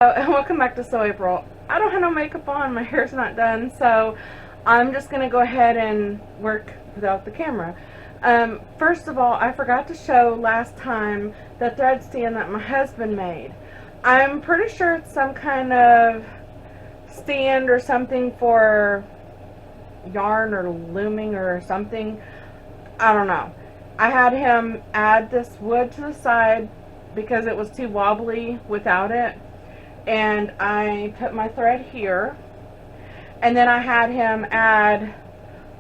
And welcome back to So April. I don't have no makeup on, my hair's not done, so I'm just going to go ahead and work without the camera. First of all, I forgot to show last time the thread stand that my husband made. I'm pretty sure it's some kind of stand or something for yarn or looming or something. I don't know. I had him add this wood to the side because it was too wobbly without it. And I put my thread here, and then I had him add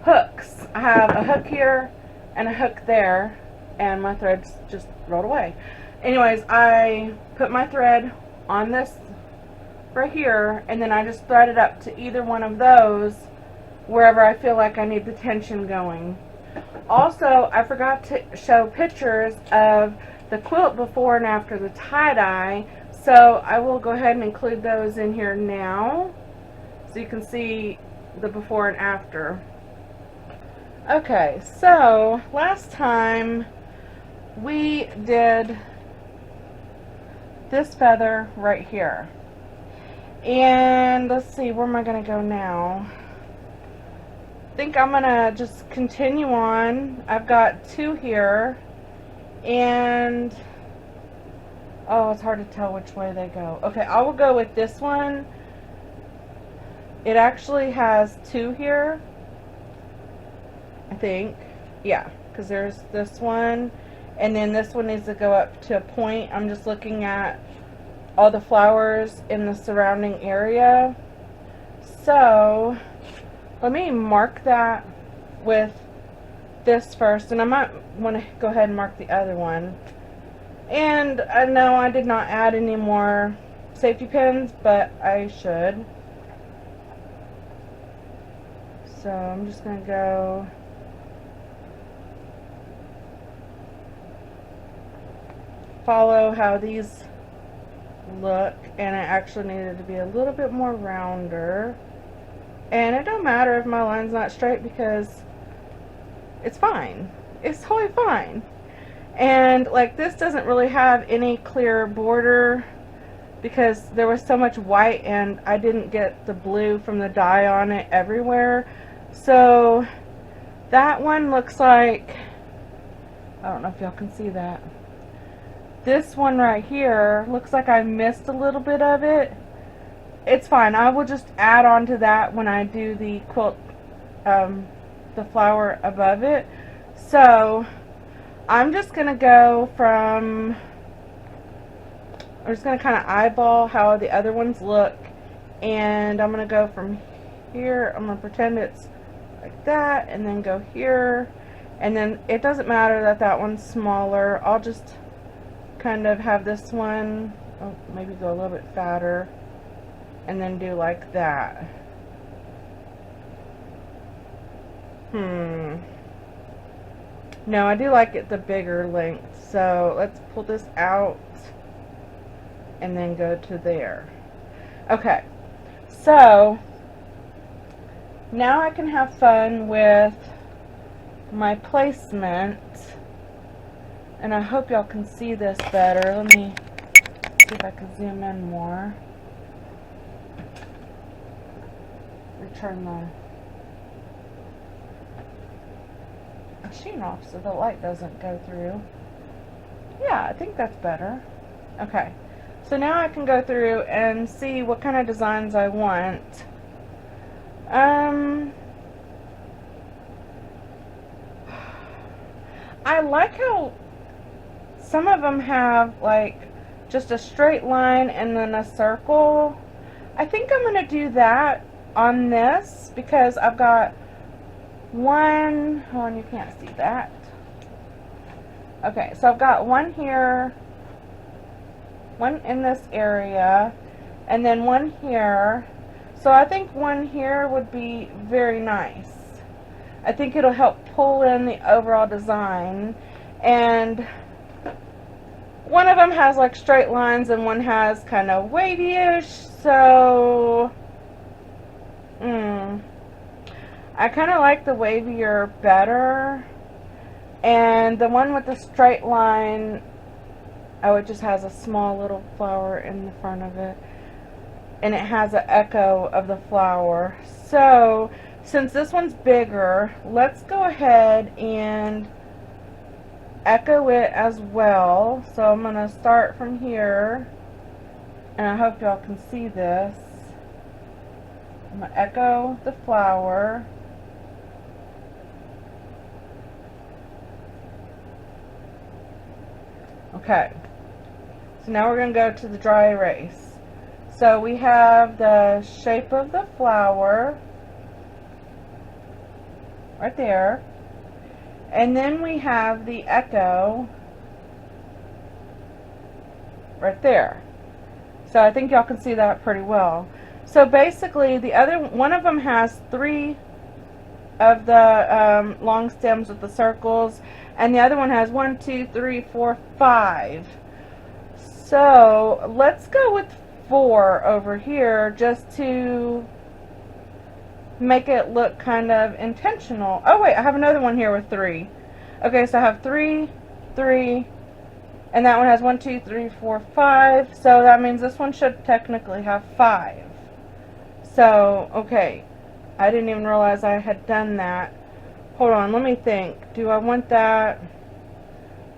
hooks. I have a hook here and a hook there, and my threads just rolled away. Anyways, I put my thread on this right here, and then I just thread it up to either one of those wherever I feel like I need the tension going. Also, I forgot to show pictures of the quilt before and after the tie-dye. So I will go ahead and include those in here now so you can see the before and after. Okay, so last time we did this feather right here. And let's see, where am I going to go now? I think I'm going to just continue on. I've got two here, and oh, it's hard to tell which way they go. Okay, I will go with this one. It actually has two here, I think. Yeah, because there's this one, and then this one needs to go up to a point. I'm just looking at all the flowers in the surrounding area. So, let me mark that with this first, and I might want to go ahead and mark the other one. And I know I did not add any more safety pins, but I should. So I'm just going to go follow how these look, and it actually needed to be a little bit more rounder. And it don't matter if my line's not straight because it's fine. It's totally fine. And like this doesn't really have any clear border because there was so much white and I didn't get the blue from the dye on it everywhere. So that one looks like, I don't know if y'all can see that. This one right here looks like I missed a little bit of it. It's fine. I will just add on to that when I do the quilt, the flower above it. So I'm just going to go from, I'm just going to kind of eyeball how the other ones look, and I'm going to go from here, I'm going to pretend it's like that, and then go here, and then it doesn't matter that that one's smaller. I'll just kind of have this one, oh, maybe go a little bit fatter, and then do like that. No, I do like it the bigger length, so let's pull this out and then go to there. Okay, so now I can have fun with my placement, and I hope y'all can see this better. Let me see if I can zoom in more. Return the machine off so the light doesn't go through. Yeah, I think that's better. Okay, so now I can go through and see what kind of designs I want. I like how some of them have like just a straight line and then a circle. I think I'm going to do that on this because I've got one, hold on, you can't see that. Okay, so I've got one here, one in this area, and then one here. So I think one here would be very nice. I think it'll help pull in the overall design. And one of them has like straight lines and one has kind of wavy-ish, so I kind of like the wavier better. And the one with the straight line, oh, it just has a small little flower in the front of it. and it has an echo of the flower. So since this one's bigger, let's go ahead and echo it as well. So I'm going to start from here, and I hope y'all can see this. I'm going to echo the flower. Okay, so now we're going to go to the dry erase. So we have the shape of the flower right there, and then we have the echo right there. So I think y'all can see that pretty well. So basically the other one of them has 3 of the long stems with the circles, and the other one has 1, 2, 3, 4, 5. So let's go with 4 over here just to make it look kind of intentional. Oh wait, I have another one here with 3. Okay, so I have 3, 3, and that one has 1, 2, 3, 4, 5. So that means this one should technically have 5. So, okay, I didn't even realize I had done that. Hold on, let me think. Do I want that?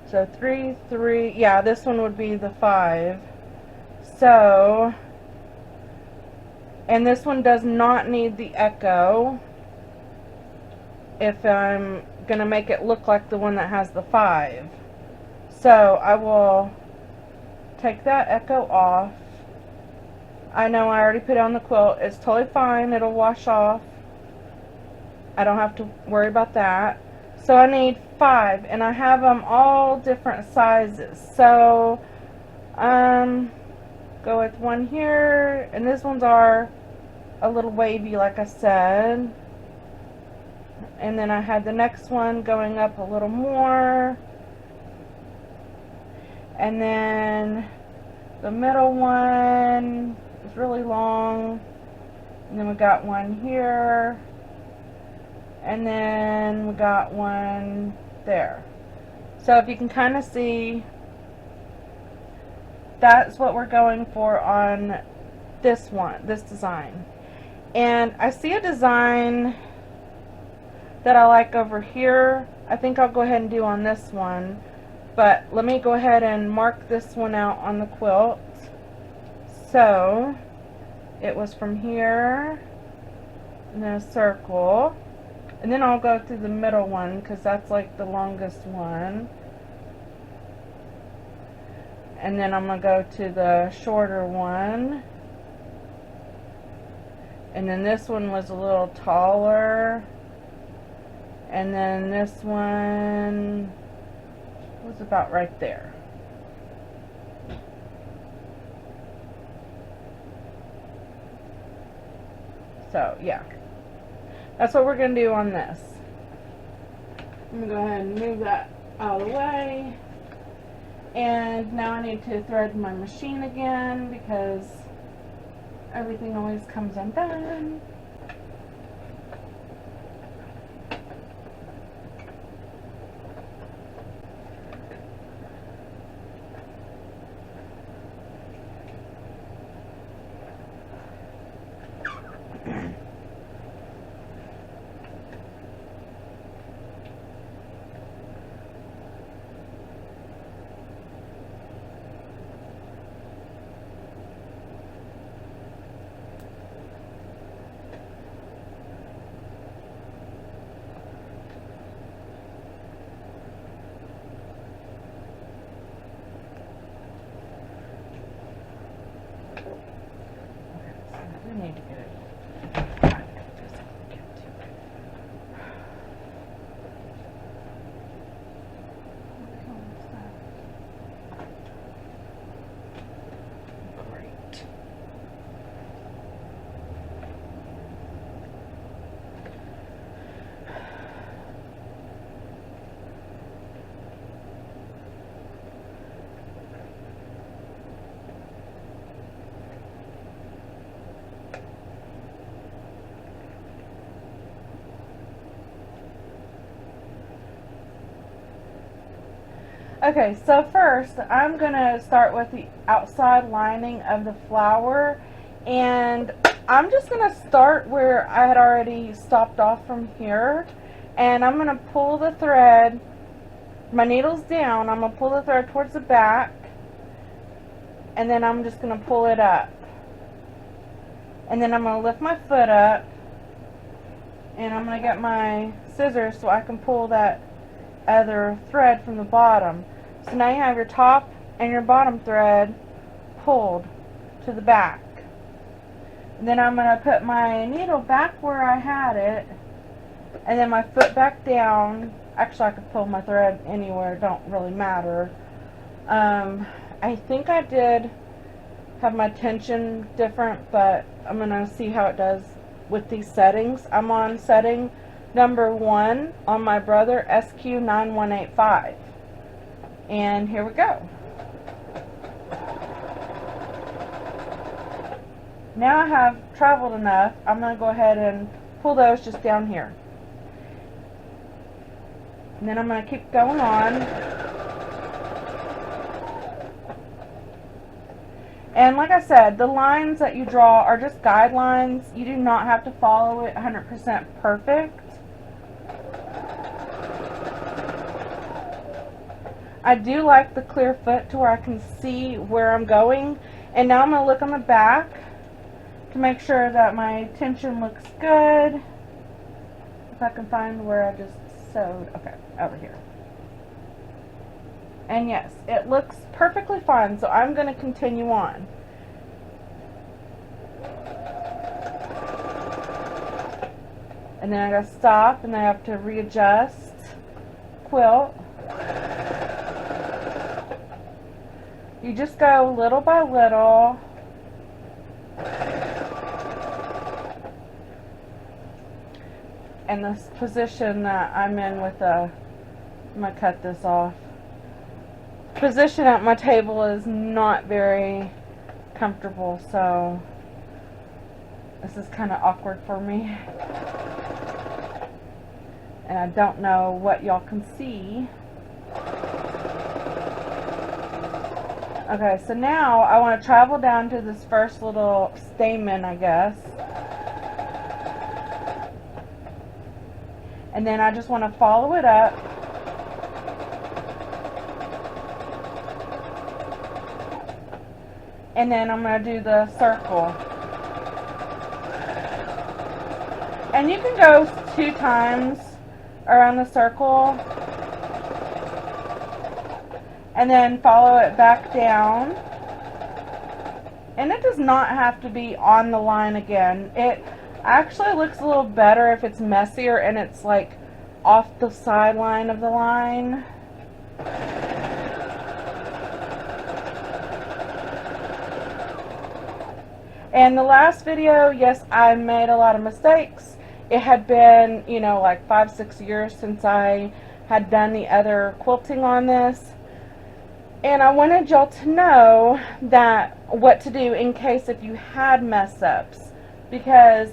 So 3, 3, yeah, this one would be the 5. So, and this one does not need the echo if I'm going to make it look like the one that has the 5. So I will take that echo off. I know I already put it on the quilt. It's totally fine. It'll wash off. I don't have to worry about that. So I need 5, and I have them all different sizes. So go with 1 here, and these ones are a little wavy like I said. And then I had the next one going up a little more. And then the middle one is really long. And then we got one here. And then we got one there. So if you can kind of see, that's what we're going for on this one, this design. And I see a design that I like over here. I think I'll go ahead and do on this one. But let me go ahead and mark this one out on the quilt. So it was from here, and then a circle. And then I'll go through the middle one because that's like the longest one. And then I'm going to go to the shorter one. And then this one was a little taller. And then this one was about right there. So, yeah. That's what we're going to do on this. I'm going to go ahead and move that out of the way. And now I need to thread my machine again because everything always comes undone. We need to get it. Great. Okay, so first I'm going to start with the outside lining of the flower, And I'm just going to start where I had already stopped off from here, and I'm going to pull the thread, my needle's down, I'm going to pull the thread towards the back, and then I'm just going to pull it up. And then I'm going to lift my foot up, and I'm going to get my scissors so I can pull that other thread from the bottom. So now you have your top and your bottom thread pulled to the back. And then I'm going to put my needle back where I had it, and then my foot back down. Actually, I could pull my thread anywhere, it don't really matter. I think I did have my tension different, but I'm going to see how it does with these settings. I'm on setting number 1 on my Brother SQ9185. And here we go. Now I have traveled enough, I'm going to go ahead and pull those just down here. And then I'm going to keep going on. And like I said, the lines that you draw are just guidelines. You do not have to follow it 100% perfect. I do like the clear foot to where I can see where I'm going. And now I'm going to look on the back to make sure that my tension looks good. If I can find where I just sewed. Okay, over here. And yes, it looks perfectly fine, so I'm going to continue on. And then I got to stop, and I have to readjust, quilt. You just go little by little. And this position that I'm in with I'm going to cut this off. Position at my table is not very comfortable, so this is kind of awkward for me. And I don't know what y'all can see. Okay, so now I want to travel down to this first little stamen, I guess. And then I just want to follow it up. And then I'm going to do the circle. And you can go 2 times around the circle. And then follow it back down. And it does not have to be on the line again. It actually looks a little better if it's messier and it's like off the sideline of the line. And the last video, yes, I made a lot of mistakes. It had been, you know, like 5-6 years since I had done the other quilting on this. And I wanted y'all to know that what to do in case if you had mess ups. Because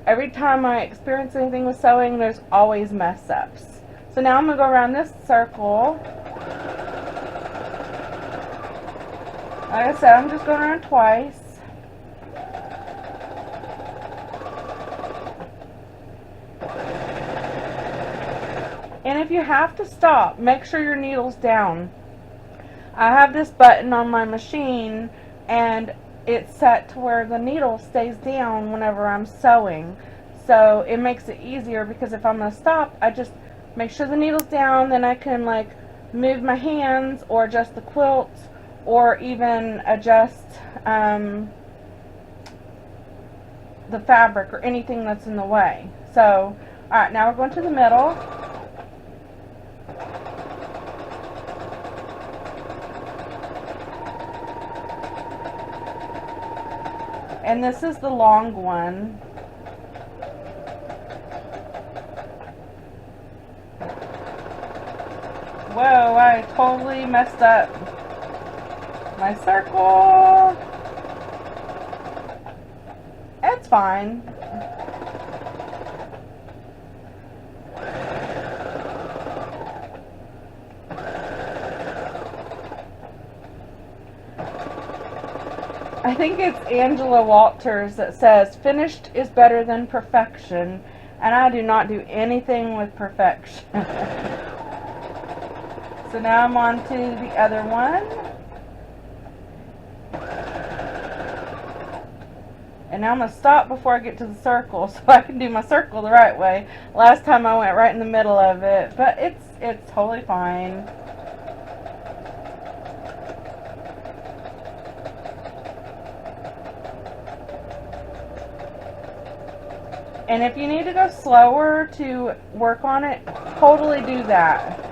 every time I experience anything with sewing, there's always mess ups. So now I'm going to go around this circle. Like I said, I'm just going around twice. And if you have to stop, make sure your needle's down. I have this button on my machine and it's set to where the needle stays down whenever I'm sewing. So it makes it easier because if I'm going to stop, I just make sure the needle's down, then I can like move my hands or adjust the quilt or even adjust the fabric or anything that's in the way. So, alright, now we're going to the middle. And this is the long one. Whoa, I totally messed up my circle. It's fine. I think it's Angela Walters that says, finished is better than perfection. And I do not do anything with perfection. So now I'm on to the other one. And now I'm going to stop before I get to the circle so I can do my circle the right way. Last time I went right in the middle of it, but it's totally fine. And if you need to go slower to work on it, totally do that.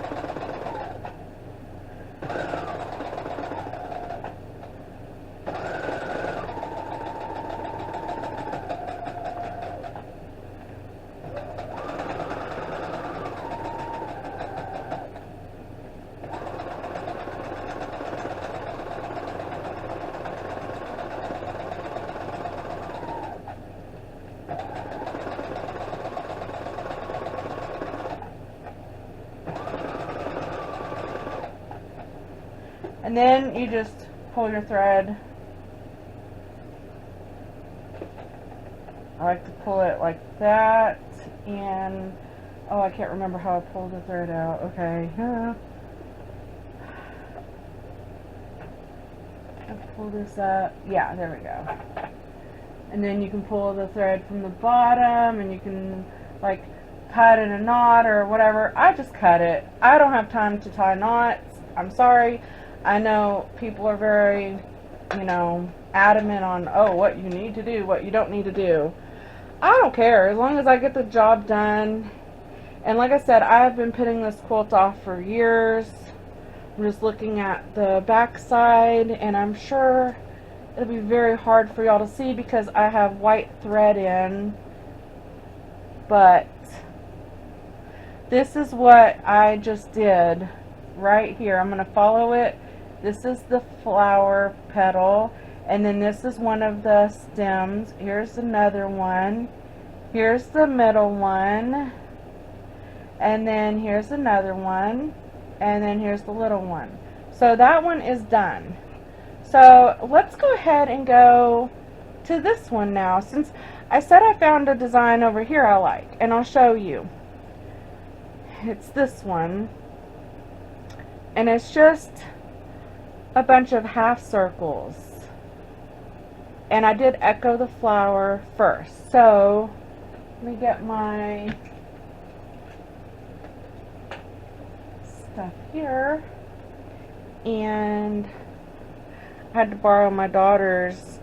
And then you just pull your thread. I like to pull it like that, and oh, I can't remember how I pulled the thread out. Okay. Let's pull this up. Yeah, there we go. And then you can pull the thread from the bottom, and you can like cut in a knot or whatever. I just cut it. I don't have time to tie knots. I'm sorry. I know people are very, you know, adamant on, oh, what you need to do, what you don't need to do. I don't care, as long as I get the job done. And like I said, I've been putting this quilt off for years. I'm just looking at the back side, and I'm sure it'll be very hard for y'all to see because I have white thread in. But this is what I just did right here. I'm going to follow it. This is the flower petal, and then this is one of the stems. Here's another one. Here's the middle one, and then here's another one, and then here's the little one. So that one is done. So let's go ahead and go to this one now, since I said I found a design over here I like, and I'll show you. It's this one, and it's just a bunch of half circles, and I did echo the flower first. So let me get my stuff here, and I had to borrow my daughter's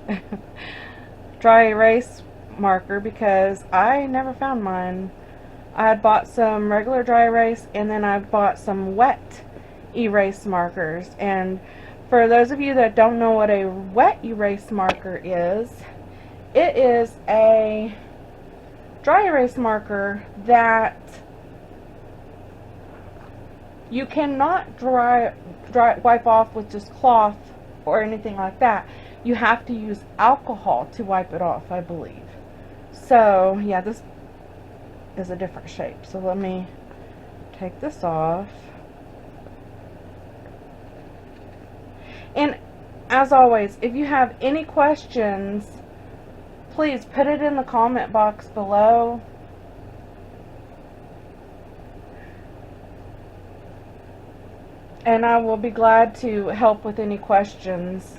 dry erase marker because I never found mine. I had bought some regular dry erase, and then I bought some wet erase markers. And for those of you that don't know what a wet erase marker is, it is a dry erase marker that you cannot wipe off with just cloth or anything like that. You have to use alcohol to wipe it off, I believe. So yeah, this is a different shape. So let me take this off. And as always, if you have any questions, please put it in the comment box below. And I will be glad to help with any questions.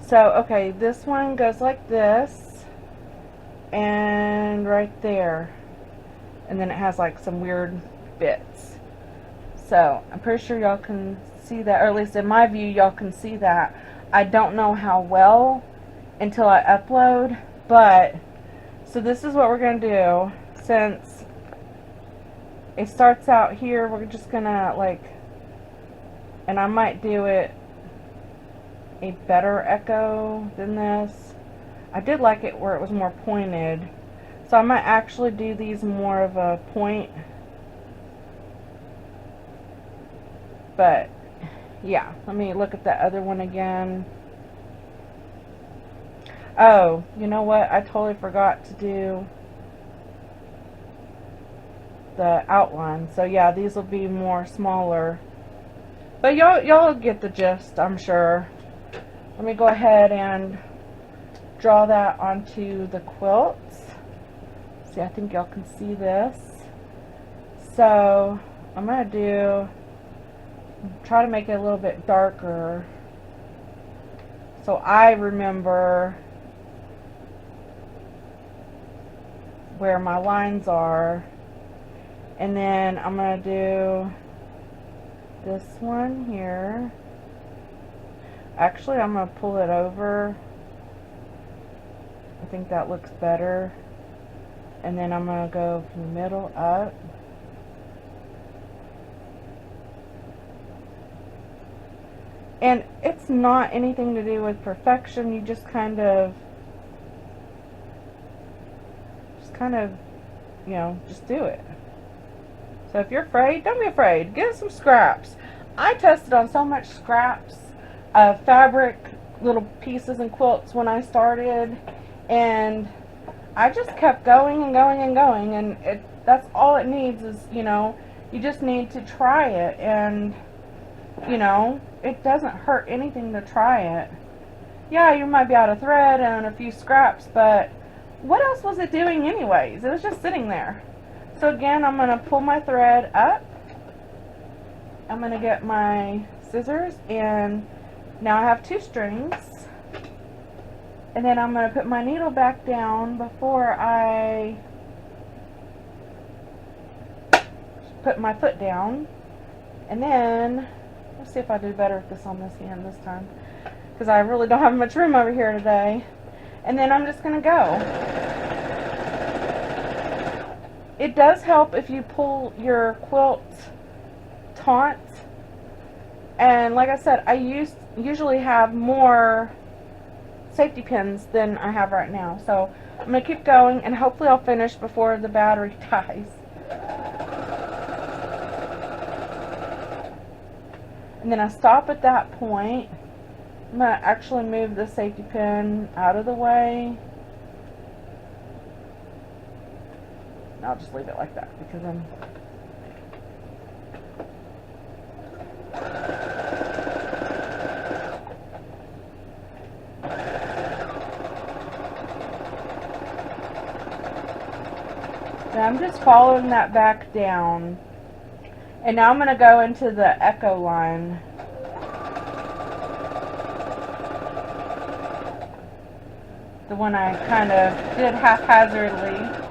So, okay, this one goes like this, and right there. And then it has like some weird bits. So, I'm pretty sure y'all can see that, or at least in my view y'all can see that. I don't know how well until I upload, but so this is what we're going to do. Since it starts out here, we're just going to like, and I might do it a better echo than this. I did like it where it was more pointed, so I might actually do these more of a point. But yeah, let me look at the other one again. Oh, you know what? I totally forgot to do the outline. So yeah, these will be more smaller. But y'all get the gist, I'm sure. Let me go ahead and draw that onto the quilt. See, I think y'all can see this. So I'm going to try to make it a little bit darker so I remember where my lines are. And then I'm going to do this one here. Actually, I'm going to pull it over. I think that looks better. And then I'm going to go from the middle up. And it's not anything to do with perfection. You just kind of, you know, just do it. So if you're afraid, don't be afraid. Get some scraps. I tested on so much scraps of fabric, little pieces and quilts when I started, and I just kept going and going and going, and that's all it needs is, you know, you just need to try it, and, you know, it doesn't hurt anything to try it. Yeah, you might be out of thread and a few scraps, but what else was it doing anyways? It was just sitting there. So again, I'm going to pull my thread up. I'm going to get my scissors, and now I have 2 strings. And then I'm going to put my needle back down before I put my foot down. And then, let's see if I do better with this on this hand this time, because I really don't have much room over here today. And then I'm just going to go. It does help if you pull your quilt taut. And like I said, I usually have more safety pins than I have right now. So I'm going to keep going, and hopefully I'll finish before the battery dies. And then I stop at that point. I'm going to actually move the safety pin out of the way. I'll just leave it like that because I'm just following that back down. And now I'm going to go into the echo line. The one I kind of did haphazardly.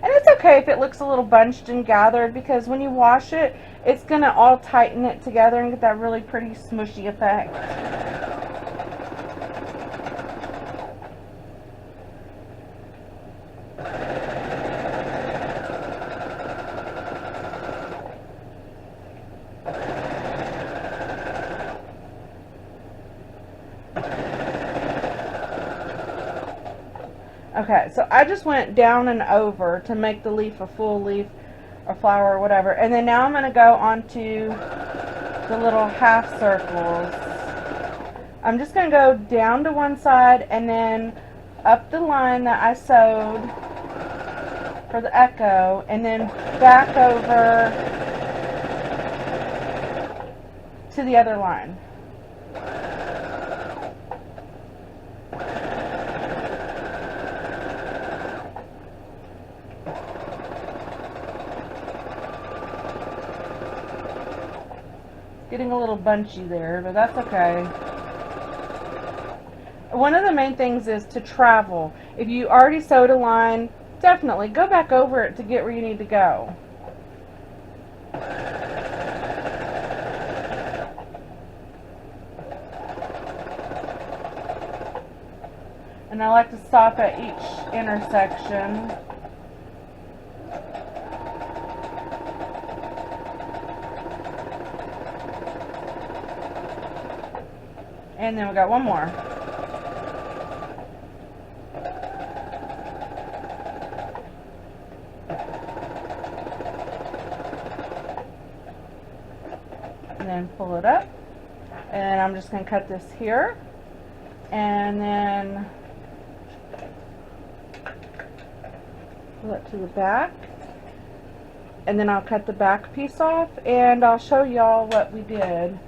And it's okay if it looks a little bunched and gathered, because when you wash it, it's going to all tighten it together and get that really pretty smushy effect. Okay, so I just went down and over to make the leaf a full leaf or flower or whatever. And then now I'm going to go onto the little half circles. I'm just going to go down to one side and then up the line that I sewed for the echo, and then back over to the other line. Getting a little bunchy there, but that's okay. One of the main things is to travel. If you already sewed a line, definitely go back over it to get where you need to go. And I like to stop at each intersection. And then we got one more. And then pull it up. And I'm just going to cut this here. And then pull it to the back. And then I'll cut the back piece off, and I'll show y'all what we did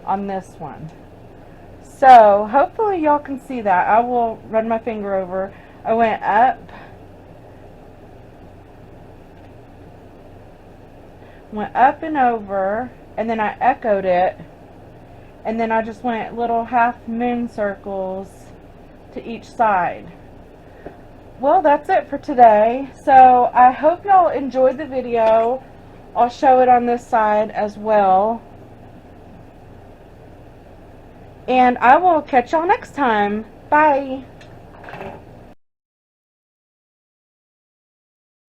on this one. So hopefully y'all can see that. I will run my finger over. I went up, and over, and then I echoed it, and then I just went little half moon circles to each side. Well, that's it for today. So I hope y'all enjoyed the video. I'll show it on this side as well. And I will catch y'all next time. Bye.